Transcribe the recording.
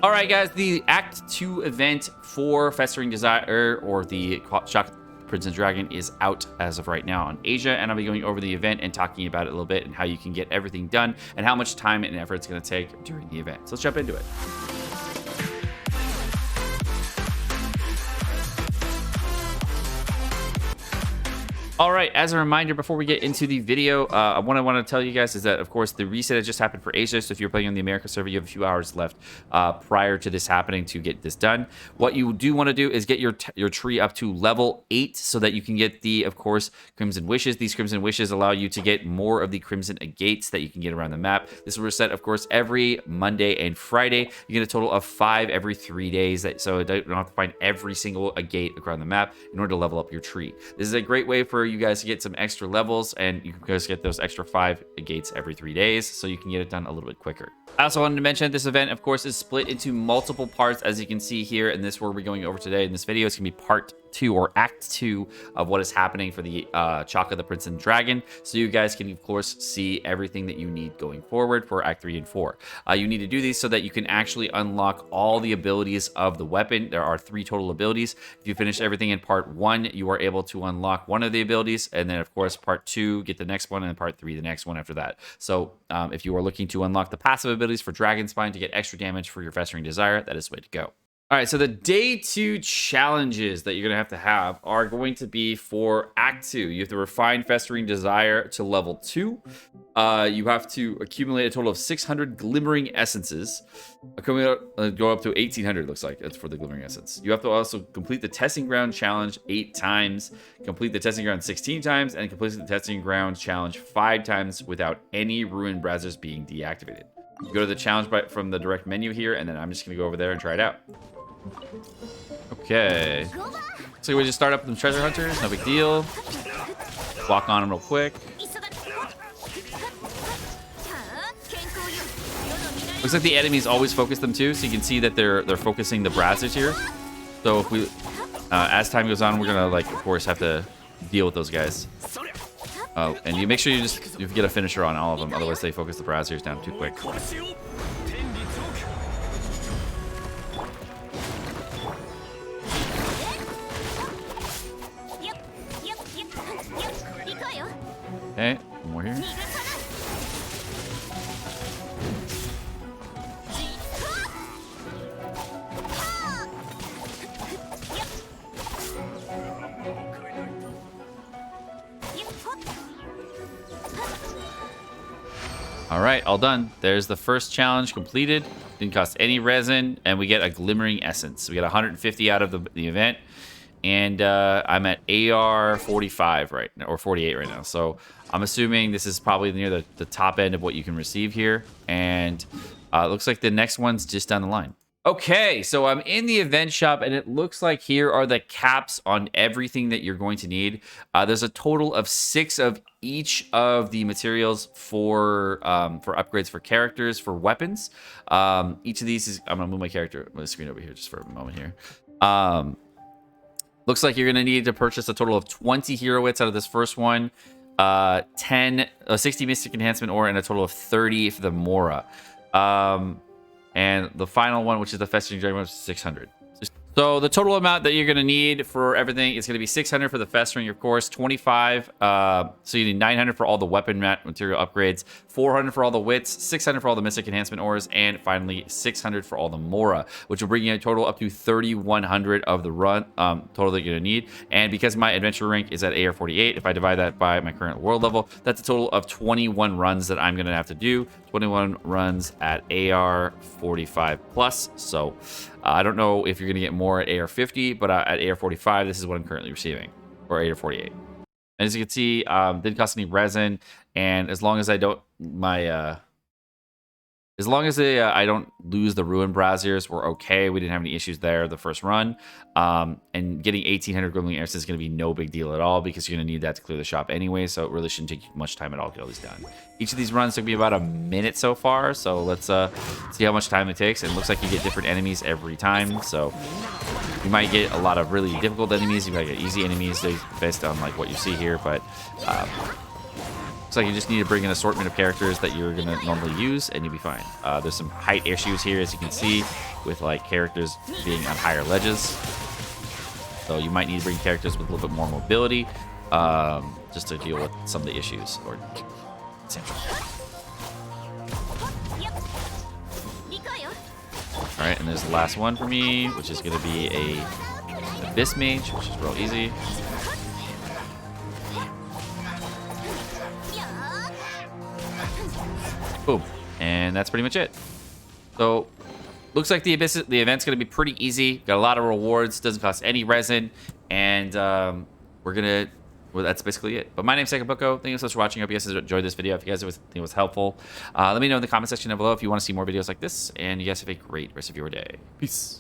All right, guys, the Act 2 event for Festering Desire, or the Shock Prince and Dragon, is out as of right now on Asia, and I'll be going over the event and talking about it a little bit and how you can get everything done and how much time and effort it's going to take during the event. So let's jump into it. All right, as a reminder, before we get into the video, what I want to tell you guys is that, of course, the reset has just happened for Asia. So if you're playing on the America server, you have a few hours left prior to this happening to get this done. What you do want to do is get your tree up to level 8 so that you can get the, of course, Crimson Wishes. These Crimson Wishes allow you to get more of the Crimson Agates that you can get around the map. This will reset, of course, every Monday and Friday. You get a total of 5 every 3 days, so you don't have to find every single agate around the map in order to level up your tree. This is a great way for you guys to get some extra levels, and you can just get those extra 5 gates every 3 days, so you can get it done a little bit quicker. I also wanted to mention this event, of course, is split into multiple parts, as you can see here, and this is where we're going over today in this video. It's gonna be part 2 or Act 2 of what is happening for the Chaka the Prince and Dragon, so you guys can, of course, see everything that you need going forward for Act 3 and 4. You need to do these so that you can actually unlock all the abilities of the weapon. There are 3 total abilities. If you finish everything in part 1, you are able to unlock one of the abilities, and then, of course, part 2, get the next one, and part 3, the next one after that. So if you are looking to unlock the passive abilities for Dragon Spine to get extra damage for your Festering Desire, that is the way to go. All right, so the day 2 challenges that you're going to have are going to be for Act 2. You have to refine Festering Desire to level 2. You have to accumulate a total of 600 Glimmering Essences. Go up to 1,800, looks like. That's for the Glimmering Essence. You have to also complete the Testing Ground Challenge 8 times, complete the Testing Ground 16 times, and complete the Testing Ground Challenge 5 times without any Ruin Brazzers being deactivated. You go to the challenge from the direct menu here, and then I'm just going to go over there and try it out. Okay. So we just start up with the treasure hunters, no big deal. Walk on them real quick. Looks like the enemies always focus them too, so you can see that they're focusing the brazzers here. So if we, as time goes on, we're gonna, like, of course, have to deal with those guys. And you make sure you get a finisher on all of them, otherwise they focus the brazzers down too quick. Okay, one more here. All right, all done. There's the first challenge completed. Didn't cost any resin, and we get a Glimmering Essence. We got 150 out of the event. And I'm at AR 45 right now, or 48 right now. So I'm assuming this is probably near the top end of what you can receive here. And it looks like the next one's just down the line. Okay, so I'm in the event shop, and it looks like here are the caps on everything that you're going to need. There's a total of 6 of each of the materials for upgrades for characters, for weapons. Each of these is, I'm gonna move my character, my screen over here just for a moment here. Looks like you're going to need to purchase a total of 20 hero wits out of this first one, 60 Mystic Enhancement ore, and a total of 30 for the Mora. And the final one, which is the Festering Dragon, is 600. So the total amount that you're going to need for everything is going to be 600 for the Festering, of course, 25. So you need 900 for all the weapon material upgrades, 400 for all the wits, 600 for all the Mystic Enhancement ores, and finally 600 for all the Mora, which will bring you a total up to 3,100 of the run total that you're going to need. And because my adventure rank is at AR 48, if I divide that by my current world level, that's a total of 21 runs that I'm going to have to do. 21 runs at AR 45 plus. So I don't know if you're going to get more at AR 50, but at AR 45, this is what I'm currently receiving, or AR 48. And as you can see, didn't cost any resin, and as long as I don't I don't lose the Ruin Braziers, we're okay. We didn't have any issues there the first run. And getting 1,800 Glimmering Essences is going to be no big deal at all, because you're going to need that to clear the shop anyway, so it really shouldn't take you much time at all to get all these done. Each of these runs took me about a minute so far, so let's see how much time it takes. And it looks like you get different enemies every time, so you might get a lot of really difficult enemies, you might get easy enemies based on like what you see here, but looks Looks like you just need to bring an assortment of characters that you're going to normally use, and you'll be fine. There's some height issues here, as you can see, with like characters being on higher ledges. So you might need to bring characters with a little bit more mobility, just to deal with some of the issues. Or all right, and there's the last one for me, which is going to be a Abyss Mage, which is real easy. Boom, and that's pretty much it. So looks like the event's going to be pretty easy. Got a lot of rewards, doesn't cost any resin, and well, that's basically it. But my name's Sekapoko. Thank you so much for watching. I hope you guys enjoyed this video. If you guys think it was helpful, let me know in the comment section down below if you want to see more videos like this. And you guys have a great rest of your day. Peace.